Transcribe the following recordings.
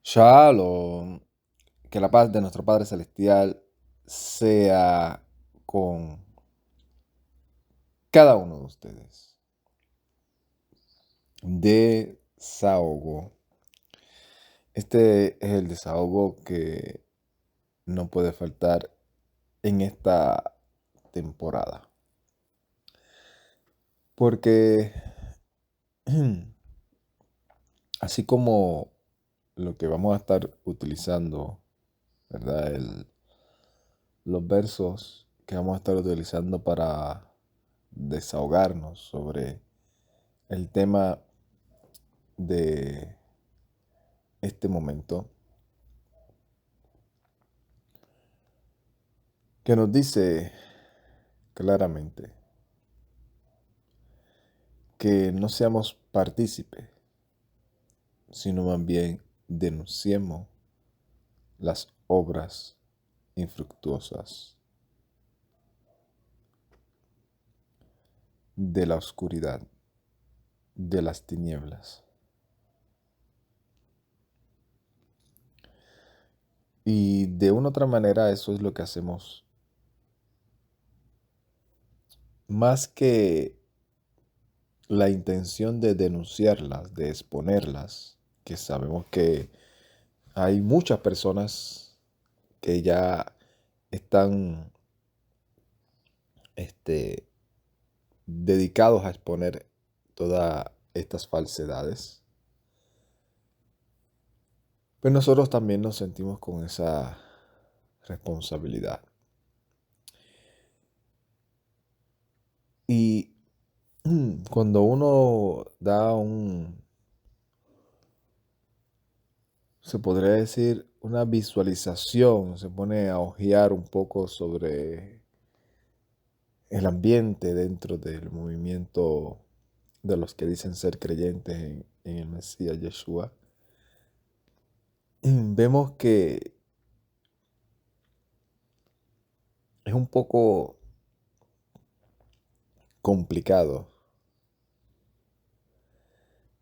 Shalom, que la paz de nuestro Padre Celestial sea con cada uno de ustedes. Desahogo. Este es el desahogo que no puede faltar en esta temporada. Porque así como lo que vamos a estar utilizando, ¿verdad? Los versos que vamos a estar utilizando para desahogarnos sobre el tema de este momento, que nos dice claramente que no seamos partícipes, sino más bien denunciemos las obras infructuosas de la oscuridad, de las tinieblas. Y de una u otra manera eso es lo que hacemos. Más que la intención de denunciarlas, de exponerlas, que sabemos que hay muchas personas que ya están dedicados a exponer todas estas falsedades. Pero nosotros también nos sentimos con esa responsabilidad. Y cuando uno da se podría decir, una visualización, se pone a ojear un poco sobre el ambiente dentro del movimiento de los que dicen ser creyentes en el Mesías Yeshua, vemos que es un poco complicado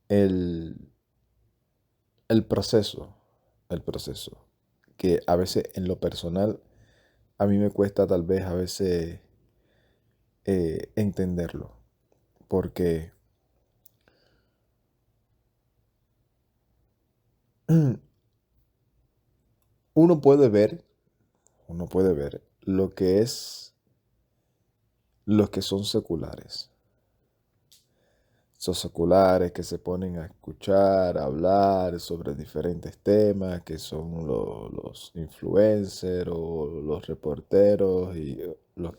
el, el proceso, el proceso, que a veces en lo personal a mí me cuesta tal vez a veces entenderlo, porque uno puede ver, uno puede ver lo que es los que son seculares. Esos seculares que se ponen a escuchar, a hablar sobre diferentes temas, que son los influencers o los reporteros y los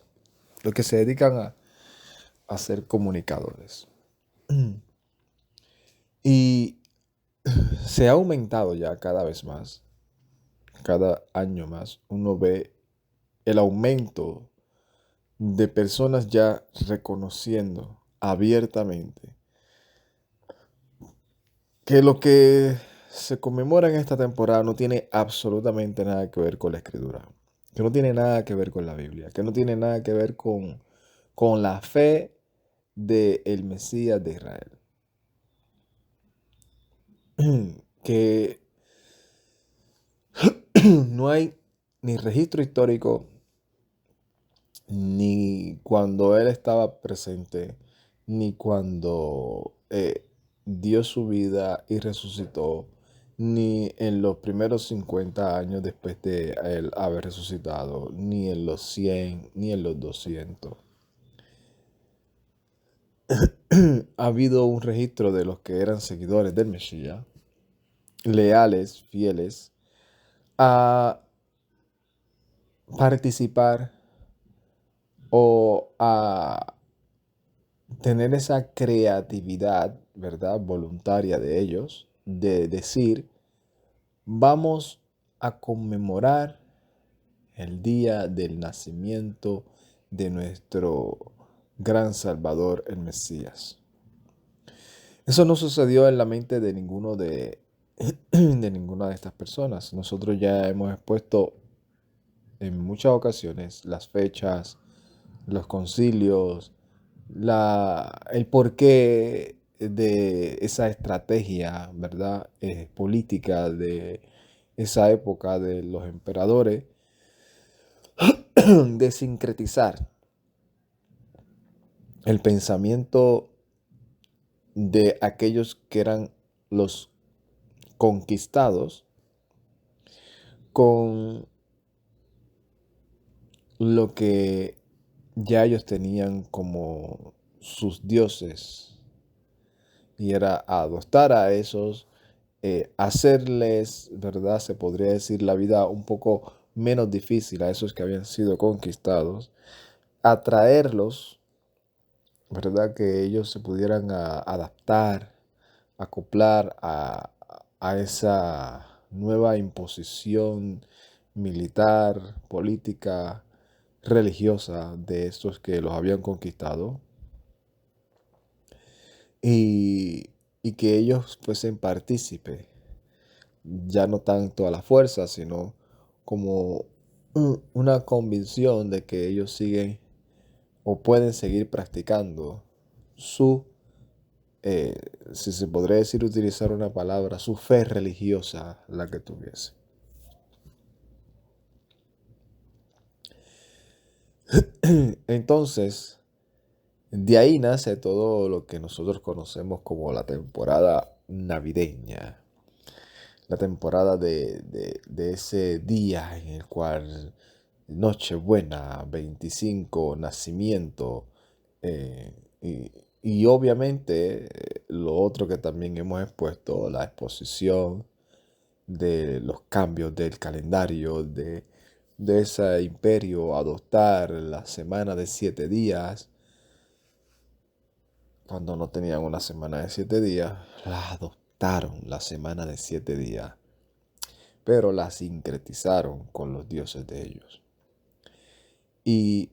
que se dedican a ser comunicadores. Y se ha aumentado ya cada vez más, cada año más, uno ve el aumento de personas ya reconociendo abiertamente que lo que se conmemora en esta temporada no tiene absolutamente nada que ver con la escritura, que no tiene nada que ver con la Biblia, que no tiene nada que ver con la fe del Mesías de Israel. Que no hay ni registro histórico, ni cuando él estaba presente, ni cuando dio su vida y resucitó, ni en los primeros 50 años después de él haber resucitado, ni en los 100, ni en los 200. Ha habido un registro de los que eran seguidores del Mesías, leales, fieles, a participar o a tener esa creatividad, ¿verdad? Voluntaria de ellos, de decir, vamos a conmemorar el día del nacimiento de nuestro gran Salvador, el Mesías. Eso no sucedió en la mente de de ninguna de estas personas. Nosotros ya hemos expuesto en muchas ocasiones las fechas, los concilios, el porqué de esa estrategia, ¿verdad? Política de esa época de los emperadores, de sincretizar el pensamiento de aquellos que eran los conquistados con lo que ya ellos tenían como sus dioses, y era adoptar a esos, hacerles, ¿verdad? Se podría decir la vida un poco menos difícil a esos que habían sido conquistados, atraerlos, ¿verdad? Que ellos se pudieran adaptar, acoplar a esa nueva imposición militar, política, religiosa de estos que los habían conquistado, y, y que ellos fuesen partícipes, ya no tanto a la fuerza, sino como una convicción de que ellos siguen o pueden seguir practicando su, eh, si se podría decir, utilizar una palabra, su fe religiosa, la que tuviese. Entonces, de ahí nace todo lo que nosotros conocemos como la temporada navideña, la temporada de ese día en el cual Nochebuena, 25, nacimiento, eh, y, y obviamente lo otro que también hemos expuesto, la exposición de los cambios del calendario de ese imperio, adoptar la semana de 7 días, cuando no tenían una semana de 7 días, la adoptaron la semana de 7 días, pero la sincretizaron con los dioses de ellos. Y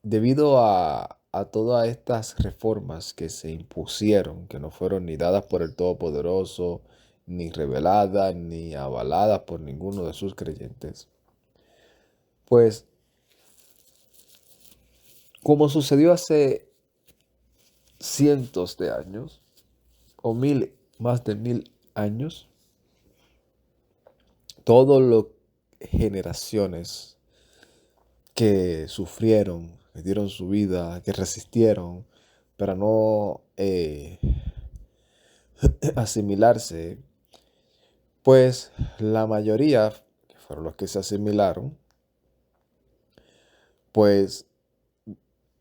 debido a todas estas reformas que se impusieron, que no fueron ni dadas por el Todopoderoso, ni reveladas, ni avaladas por ninguno de sus creyentes, pues como sucedió hace cientos de años, o más de 1000 años, todas las generaciones que sufrieron, que dieron su vida, que resistieron para no asimilarse, pues la mayoría, que fueron los que se asimilaron, pues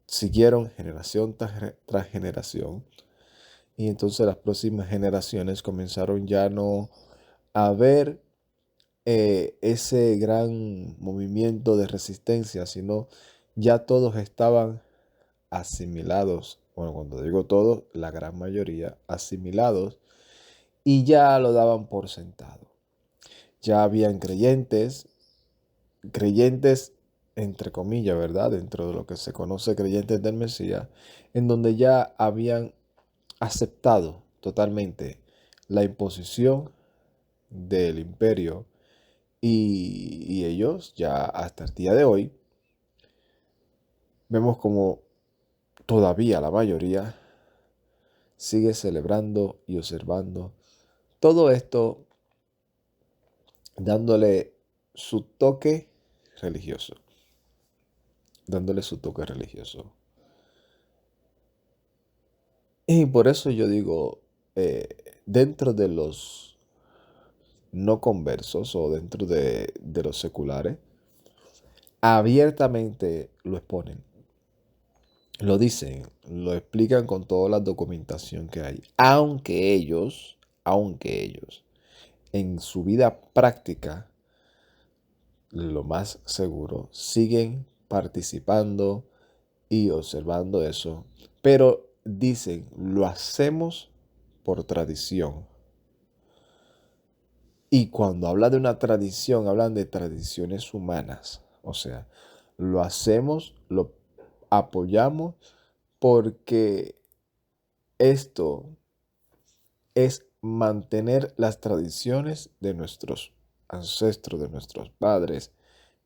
siguieron generación tras generación, y entonces las próximas generaciones comenzaron ya no a ver ese gran movimiento de resistencia, sino ya todos estaban asimilados. Bueno, cuando digo todos, la gran mayoría asimilados, y ya lo daban por sentado. Ya habían creyentes entre comillas, ¿verdad? Dentro de lo que se conoce creyentes del Mesías, en donde ya habían aceptado totalmente la imposición del imperio, y ellos ya hasta el día de hoy vemos como todavía la mayoría sigue celebrando y observando todo esto, dándole su toque religioso, dándole su toque religioso. Y por eso yo digo, dentro de los no conversos o dentro de los seculares, abiertamente lo exponen, lo dicen, lo explican con toda la documentación que hay, aunque ellos en su vida práctica, lo más seguro, siguen participando y observando eso, pero dicen, lo hacemos por tradición. Y cuando habla de una tradición, hablan de tradiciones humanas. O sea, lo hacemos, lo apoyamos porque esto es mantener las tradiciones de nuestros ancestros, de nuestros padres,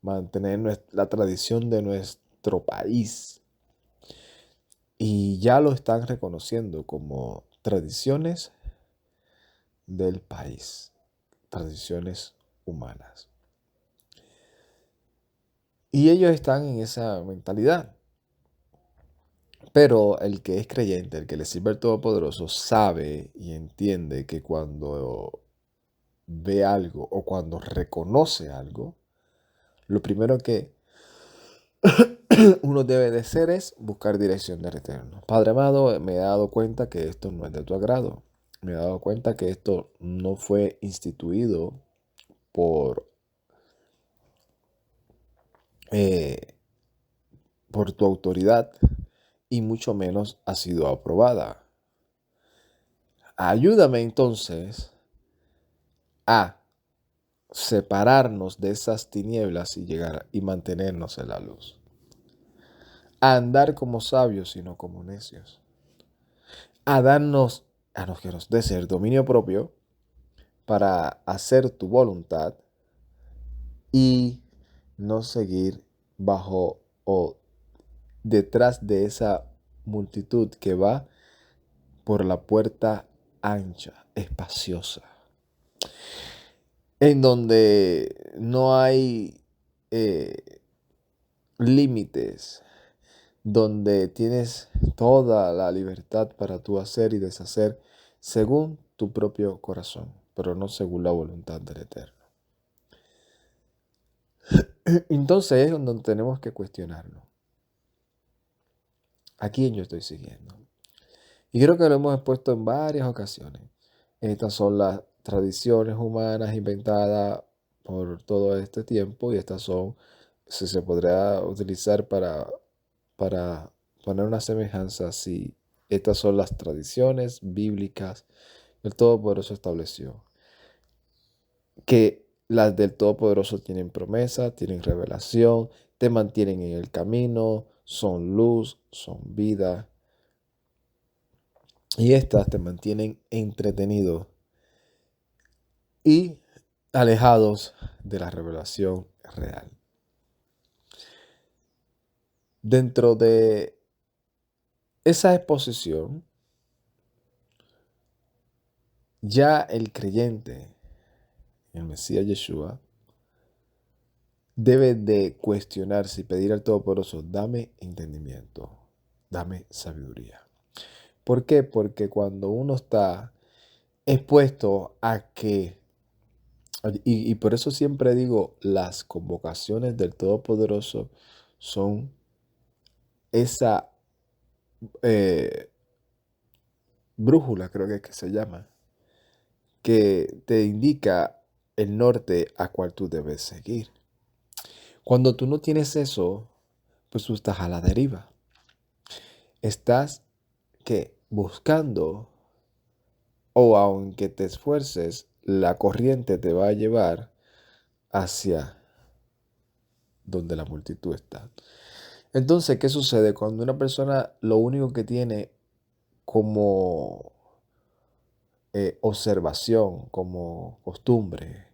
mantener la tradición de nuestro país. Y ya lo están reconociendo como tradiciones del país, tradiciones humanas. Y ellos están en esa mentalidad. Pero el que es creyente, el que le sirve al Todopoderoso, sabe y entiende que cuando ve algo o cuando reconoce algo, lo primero que uno debe de hacer es buscar dirección del Eterno. Padre amado, me he dado cuenta que esto no es de tu agrado. Me he dado cuenta que esto no fue instituido por, eh, por tu autoridad y mucho menos ha sido aprobada. Ayúdame entonces a separarnos de esas tinieblas y llegar y mantenernos en la luz. A andar como sabios y no como necios. A darnos, a los que nos des el dominio propio para hacer tu voluntad y no seguir bajo o detrás de esa multitud que va por la puerta ancha, espaciosa, en donde no hay límites, donde tienes toda la libertad para tú hacer y deshacer según tu propio corazón, pero no según la voluntad del Eterno. Entonces es donde tenemos que cuestionarnos. ¿A quién yo estoy siguiendo? Y creo que lo hemos expuesto en varias ocasiones. Estas son las tradiciones humanas inventadas por todo este tiempo y estas son, si se podría utilizar para poner una semejanza, si estas son las tradiciones bíblicas que el Todopoderoso estableció. Que las del Todopoderoso tienen promesa, tienen revelación, te mantienen en el camino, son luz, son vida. Y estas te mantienen entretenidos y alejados de la revelación real. Dentro de esa exposición, ya el creyente, el Mesías Yeshua, debe de cuestionarse y pedir al Todopoderoso, dame entendimiento, dame sabiduría. ¿Por qué? Porque cuando uno está expuesto a que, y por eso siempre digo, las convocaciones del Todopoderoso son esa brújula, creo que es que se llama, que te indica el norte a cual tú debes seguir. Cuando tú no tienes eso, pues tú estás a la deriva. Estás que buscando, o aunque te esfuerces, la corriente te va a llevar hacia donde la multitud está. Entonces, ¿qué sucede? Cuando una persona lo único que tiene como observación, como costumbre,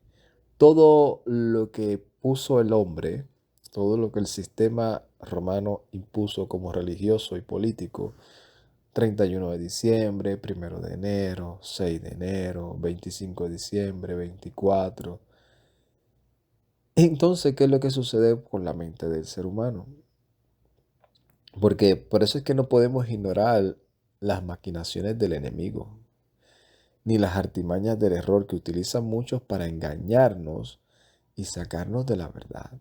todo lo que puso el hombre, todo lo que el sistema romano impuso como religioso y político, 31 de diciembre, 1 de enero, 6 de enero, 25 de diciembre, 24. Entonces, ¿qué es lo que sucede con la mente del ser humano? Porque por eso es que no podemos ignorar las maquinaciones del enemigo, ni las artimañas del error que utilizan muchos para engañarnos y sacarnos de la verdad.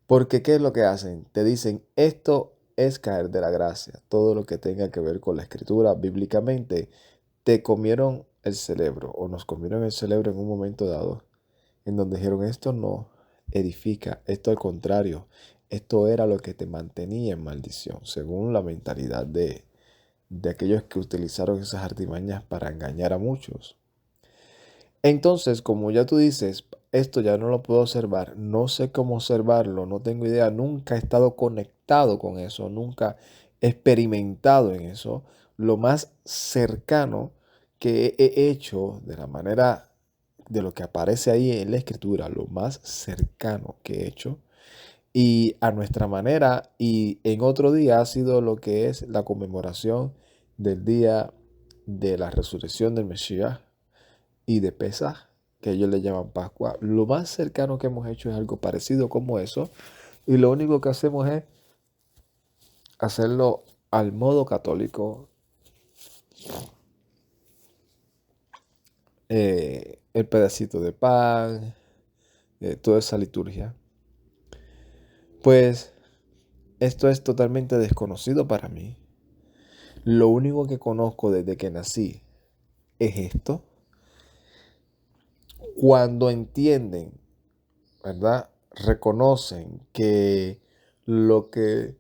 Porque ¿qué es lo que hacen? Te dicen, esto es caer de la gracia. Todo lo que tenga que ver con la escritura bíblicamente, te comieron el cerebro o nos comieron el cerebro en un momento dado, en donde dijeron, esto no edifica, esto al contrario, esto era lo que te mantenía en maldición, según la mentalidad de aquellos que utilizaron esas artimañas para engañar a muchos. Entonces, como ya tú dices, esto ya no lo puedo observar, no sé cómo observarlo, no tengo idea, nunca he estado conectado con eso, nunca he experimentado en eso. Lo más cercano que he hecho de la manera de lo que aparece ahí en la escritura, lo más cercano que he hecho, y a nuestra manera, y en otro día ha sido lo que es la conmemoración del día de la resurrección del Mesías y de Pesaj. que ellos le llaman Pascua. Lo más cercano que hemos hecho es algo parecido como eso. Y lo único que hacemos es hacerlo al modo católico. El pedacito de pan, toda esa liturgia. Pues esto es totalmente desconocido para mí. Lo único que conozco desde que nací es esto. Cuando entienden, ¿verdad? Reconocen que lo que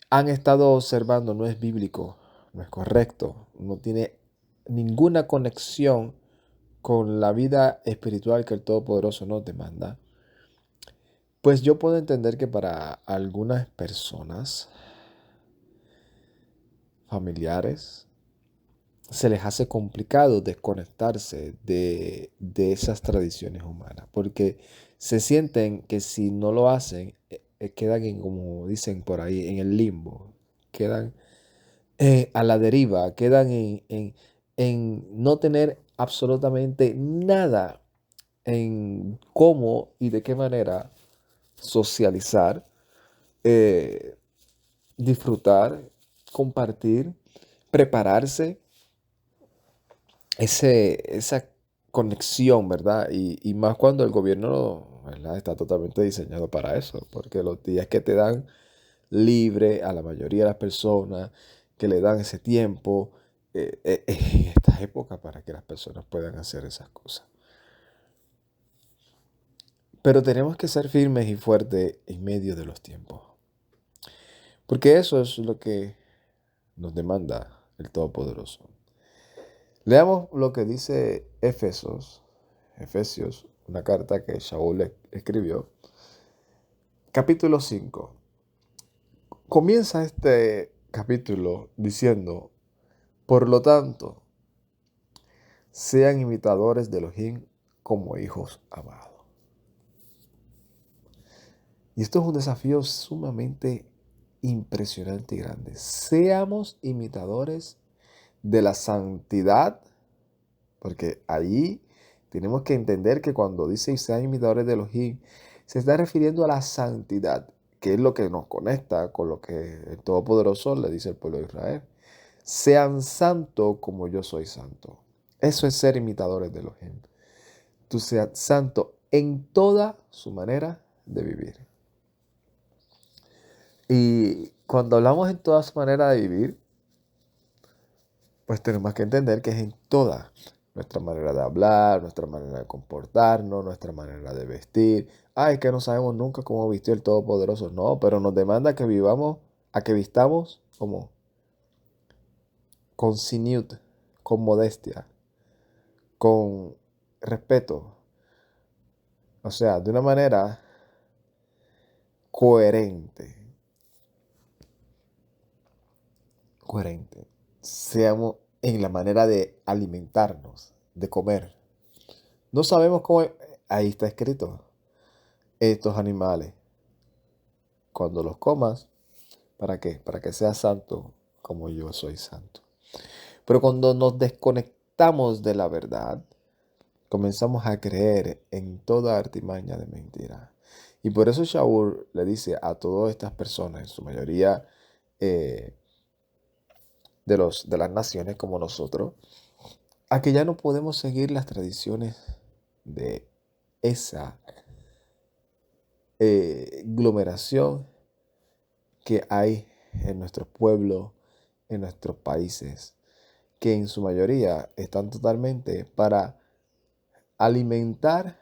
han estado observando no es bíblico, no es correcto, no tiene ninguna conexión con la vida espiritual que el Todopoderoso nos demanda. Pues yo puedo entender que para algunas personas, familiares, se les hace complicado desconectarse de esas tradiciones humanas, porque se sienten que si no lo hacen, quedan en, como dicen por ahí, en el limbo, quedan a la deriva, quedan en no tener absolutamente nada en cómo y de qué manera socializar, eh, disfrutar, compartir, prepararse, esa conexión, ¿verdad? Y más cuando el gobierno, ¿verdad? Está totalmente diseñado para eso, porque los días que te dan libre a la mayoría de las personas, que le dan ese tiempo, en esta época para que las personas puedan hacer esas cosas. Pero tenemos que ser firmes y fuertes en medio de los tiempos, porque eso es lo que nos demanda el Todopoderoso. Leamos lo que dice Efesios, una carta que Shaul escribió, capítulo 5. Comienza este capítulo diciendo, por lo tanto, sean imitadores de Elohim como hijos amados. Y esto es un desafío sumamente impresionante y grande. Seamos imitadores de la santidad, porque allí tenemos que entender que cuando dice sean imitadores de Elohim, se está refiriendo a la santidad, que es lo que nos conecta con lo que el Todopoderoso le dice al pueblo de Israel. Sean santos como yo soy santo. Eso es ser imitadores de Elohim. Tú seas santo en toda su manera de vivir. Y cuando hablamos en toda su manera de vivir, pues tenemos que entender que es en toda nuestra manera de hablar, nuestra manera de comportarnos, nuestra manera de vestir. Ay, que no sabemos nunca cómo vistió el Todopoderoso. No, pero nos demanda que vivamos, a que vistamos como con siniut, con modestia, con respeto. O sea, de una manera coherente. Coherente. Seamos en la manera de alimentarnos, de comer. No sabemos cómo. Ahí está escrito. Estos animales, cuando los comas, ¿para qué? Para que seas santo como yo soy santo. Pero cuando nos desconectamos de la verdad, comenzamos a creer en toda artimaña de mentira. Y por eso Shaul le dice a todas estas personas, en su mayoría de las naciones como nosotros, a que ya no podemos seguir las tradiciones de esa aglomeración que hay en nuestros pueblos, en nuestros países, que en su mayoría están totalmente para alimentar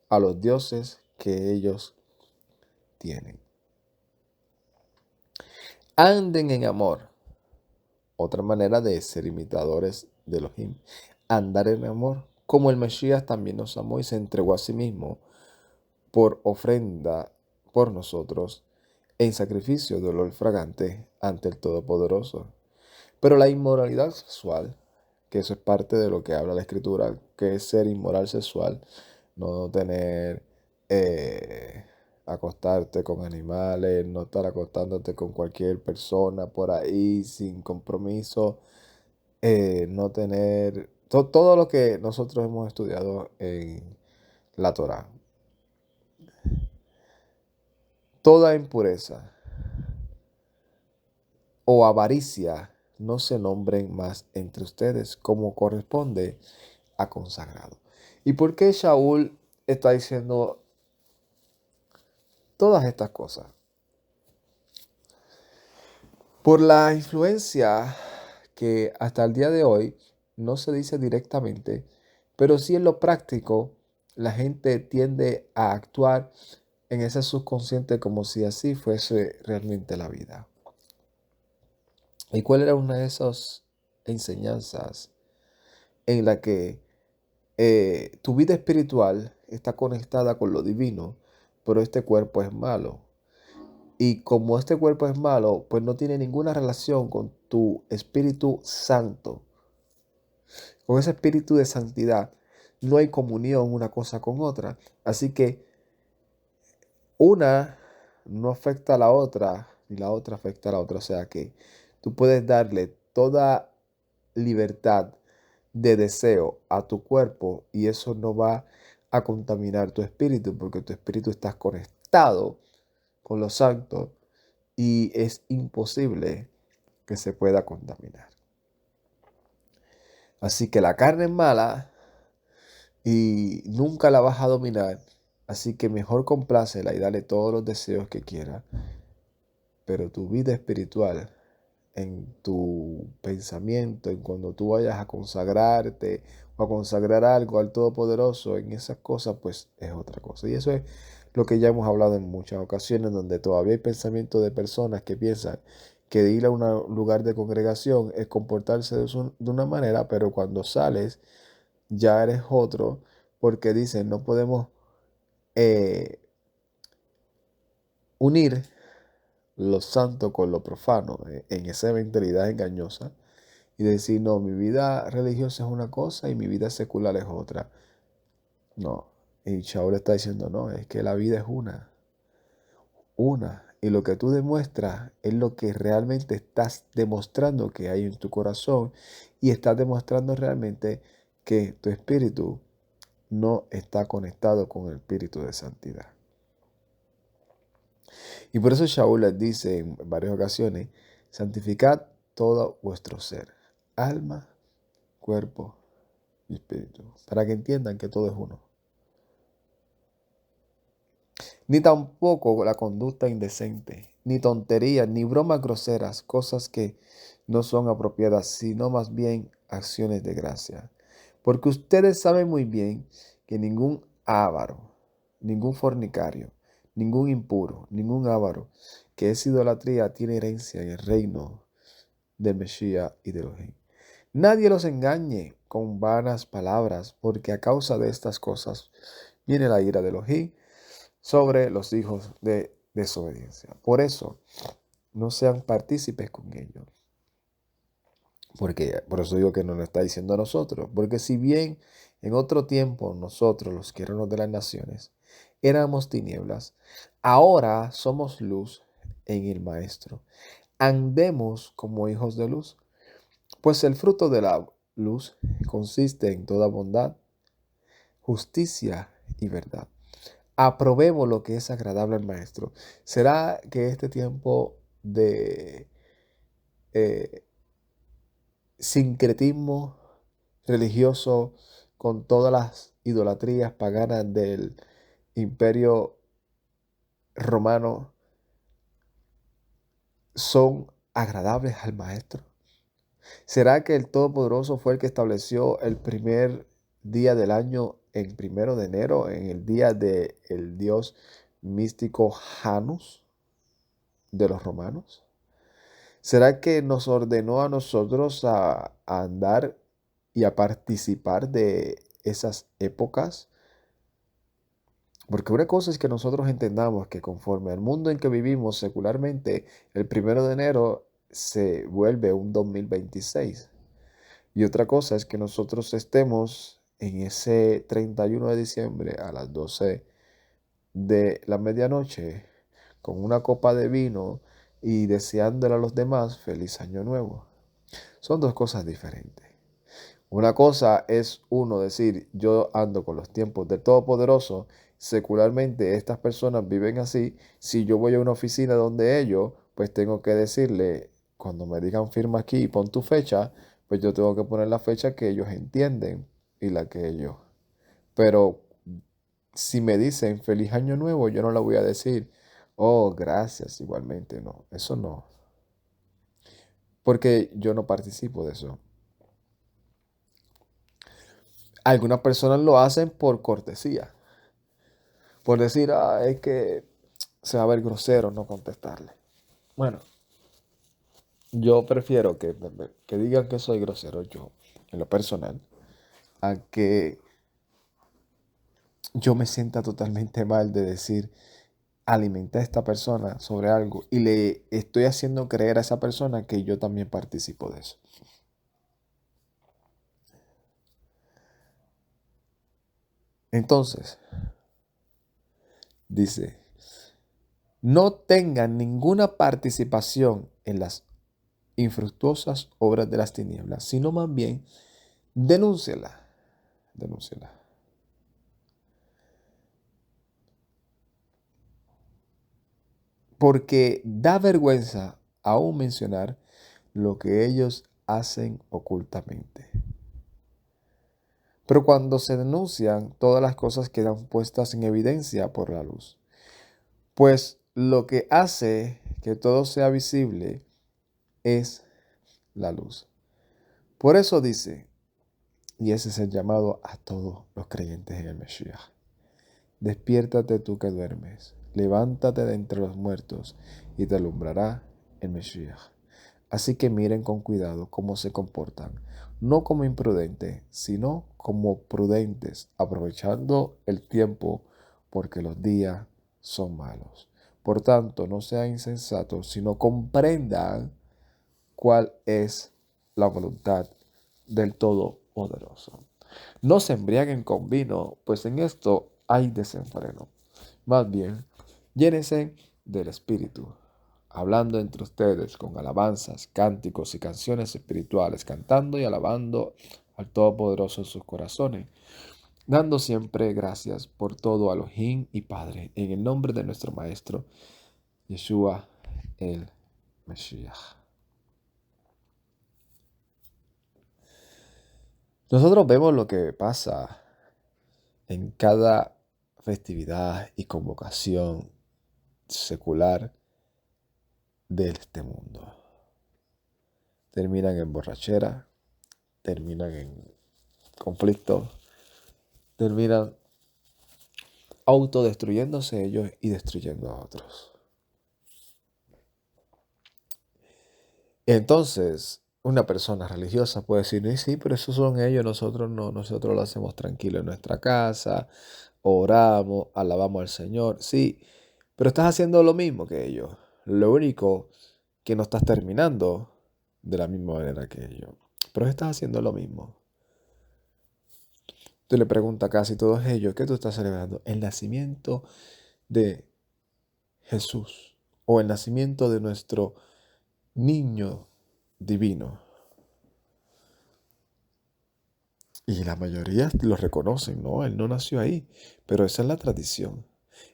a los dioses que ellos tienen. Anden en amor. Otra manera de ser imitadores de Elohim. Andar en amor. Como el Mesías también nos amó y se entregó a sí mismo por ofrenda por nosotros en sacrificio de olor fragante ante el Todopoderoso. Pero la inmoralidad sexual, que eso es parte de lo que habla la Escritura, que es ser inmoral sexual, no tener, acostarte con animales, no estar acostándote con cualquier persona por ahí sin compromiso, no tener todo lo que nosotros hemos estudiado en la Torá, toda impureza o avaricia no se nombren más entre ustedes como corresponde a consagrado. ¿Y por qué Shaul está diciendo todas estas cosas? Por la influencia que hasta el día de hoy no se dice directamente, pero sí en lo práctico, la gente tiende a actuar en ese subconsciente como si así fuese realmente la vida. ¿Y cuál era una de esas enseñanzas en la que tu vida espiritual está conectada con lo divino, pero este cuerpo es malo? Y como este cuerpo es malo, pues no tiene ninguna relación con tu Espíritu Santo. Con ese espíritu de santidad no hay comunión una cosa con otra. Así que una no afecta a la otra, ni la otra afecta a la otra. O sea que tú puedes darle toda libertad de deseo a tu cuerpo y eso no va a contaminar tu espíritu porque tu espíritu está conectado con lo santo y es imposible que se pueda contaminar. Así que la carne es mala y nunca la vas a dominar. Así que mejor complácela y dale todos los deseos que quiera. Pero tu vida espiritual, en tu pensamiento, en cuando tú vayas a consagrarte o a consagrar algo al Todopoderoso, en esas cosas, pues es otra cosa. Y eso es lo que ya hemos hablado en muchas ocasiones, donde todavía hay pensamientos de personas que piensan que ir a un lugar de congregación es comportarse de una manera, pero cuando sales ya eres otro, porque dicen no podemos eh, unir lo santo con lo profano en esa mentalidad engañosa y decir, no, mi vida religiosa es una cosa y mi vida secular es otra. No, y Shaul está diciendo, no, es que la vida es una. Y lo que tú demuestras es lo que realmente estás demostrando que hay en tu corazón y estás demostrando realmente que tu espíritu no está conectado con el espíritu de santidad. Y por eso Shaul les dice en varias ocasiones, santificad todo vuestro ser, alma, cuerpo y espíritu, para que entiendan que todo es uno. Ni tampoco la conducta indecente, ni tonterías, ni bromas groseras, cosas que no son apropiadas, sino más bien acciones de gracia. Porque ustedes saben muy bien que ningún avaro, ningún fornicario, ningún impuro, ningún avaro, que es idolatría, tiene herencia en el reino del Mesías y de Elohim. Nadie los engañe con vanas palabras, porque a causa de estas cosas viene la ira de Elohim sobre los hijos de desobediencia. Por eso, no sean partícipes con ellos. Porque, por eso digo que nos lo está diciendo a nosotros. Porque si bien en otro tiempo nosotros, los que éramos de las naciones, éramos tinieblas, ahora somos luz en el Maestro. Andemos como hijos de luz. Pues el fruto de la luz consiste en toda bondad, justicia y verdad. Aprobemos lo que es agradable al Maestro. ¿Será que este tiempo de eh, sincretismo religioso con todas las idolatrías paganas del imperio romano son agradables al Maestro? ¿Será que el Todopoderoso fue el que estableció el primer día del año en 1 de enero, en el día del dios místico Janus de los romanos? ¿Será que nos ordenó a nosotros a andar y a participar de esas épocas? Porque una cosa es que nosotros entendamos que conforme al mundo en que vivimos secularmente, el 1 de enero se vuelve un 2026. Y otra cosa es que nosotros estemos en ese 31 de diciembre a las 12 de la medianoche con una copa de vino y deseándole a los demás feliz año nuevo. Son dos cosas diferentes. Una cosa es uno decir, yo ando con los tiempos del Todopoderoso, secularmente estas personas viven así, si yo voy a una oficina donde ellos, pues tengo que decirle, cuando me digan firma aquí y pon tu fecha, pues yo tengo que poner la fecha que ellos entienden y la que ellos. Pero si me dicen feliz año nuevo, yo no la voy a decir, oh, gracias, igualmente, no, eso no, porque yo no participo de eso. Algunas personas lo hacen por cortesía, por decir, es que se va a ver grosero no contestarle. Bueno, yo prefiero que digan que soy grosero yo, en lo personal, a que yo me sienta totalmente mal de decir, alimenté a esta persona sobre algo y le estoy haciendo creer a esa persona que yo también participo de eso. Entonces, dice, no tengan ninguna participación en las infructuosas obras de las tinieblas, sino más bien denúnciela, denúnciela. Porque da vergüenza aún mencionar lo que ellos hacen ocultamente. Pero cuando se denuncian, todas las cosas quedan puestas en evidencia por la luz. Pues lo que hace que todo sea visible es la luz. Por eso dice, y ese es el llamado a todos los creyentes en el Mesías: despiértate tú que duermes, levántate de entre los muertos y te alumbrará el Mesías. Así que miren con cuidado cómo se comportan, no como imprudentes, sino como prudentes, aprovechando el tiempo, porque los días son malos. Por tanto, no sean insensatos, sino comprendan cuál es la voluntad del Todopoderoso. No se embriaguen con vino, pues en esto hay desenfreno. Más bien, llénense del Espíritu, hablando entre ustedes con alabanzas, cánticos y canciones espirituales, cantando y alabando al Todopoderoso en sus corazones, dando siempre gracias por todo a Elohim y Padre, en el nombre de nuestro Maestro, Yeshua el Mesías. Nosotros vemos lo que pasa en cada festividad y convocación secular de este mundo. Terminan en borrachera, terminan en conflicto, terminan autodestruyéndose ellos y destruyendo a otros. Entonces, una persona religiosa puede decir, sí, pero esos son ellos, nosotros no, nosotros lo hacemos tranquilo en nuestra casa, oramos, alabamos al Señor, sí, pero estás haciendo lo mismo que ellos. Lo único que no estás terminando de la misma manera que ellos, pero estás haciendo lo mismo. Tú le preguntas a casi todos ellos, ¿qué tú estás celebrando? El nacimiento de Jesús o el nacimiento de nuestro niño divino. Y la mayoría lo reconocen, ¿no? Él no nació ahí, pero esa es la tradición.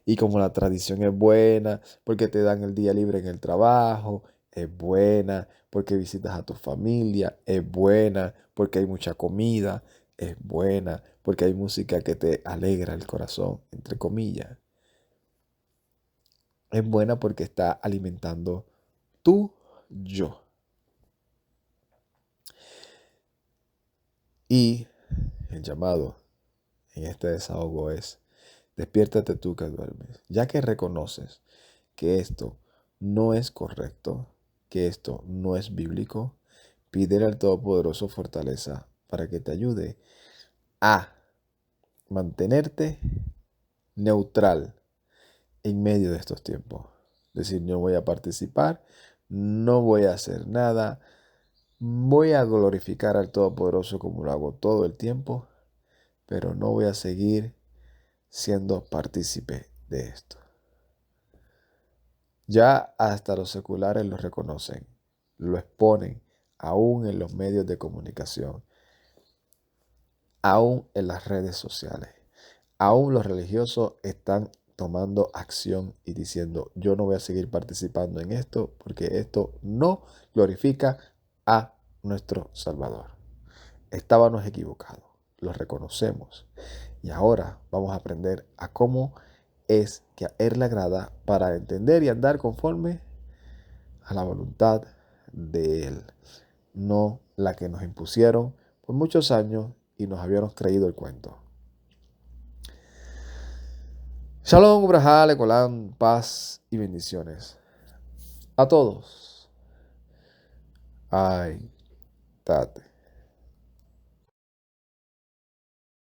Y como la tradición es buena, porque te dan el día libre en el trabajo, es buena, porque visitas a tu familia, es buena, porque hay mucha comida, es buena, porque hay música que te alegra el corazón, entre comillas. Es buena porque está alimentando tu yo. Y el llamado en este desahogo es: despiértate tú que duermes, ya que reconoces que esto no es correcto, que esto no es bíblico. Pídele al Todopoderoso fortaleza para que te ayude a mantenerte neutral en medio de estos tiempos. Es decir, no voy a participar, no voy a hacer nada, voy a glorificar al Todopoderoso como lo hago todo el tiempo, pero no voy a seguir siendo partícipe de esto. Ya hasta los seculares lo reconocen, lo exponen, aún en los medios de comunicación. aún en las redes sociales. Aún los religiosos están tomando acción y diciendo, yo no voy a seguir participando en esto porque esto no glorifica a nuestro Salvador. Estábamos equivocados, lo reconocemos. Y ahora vamos a aprender a cómo es que a Él le agrada para entender y andar conforme a la voluntad de Él, no la que nos impusieron por muchos años y nos habíamos creído el cuento. Shalom, Brajá, Lecolán, paz y bendiciones a todos. Ay, tate.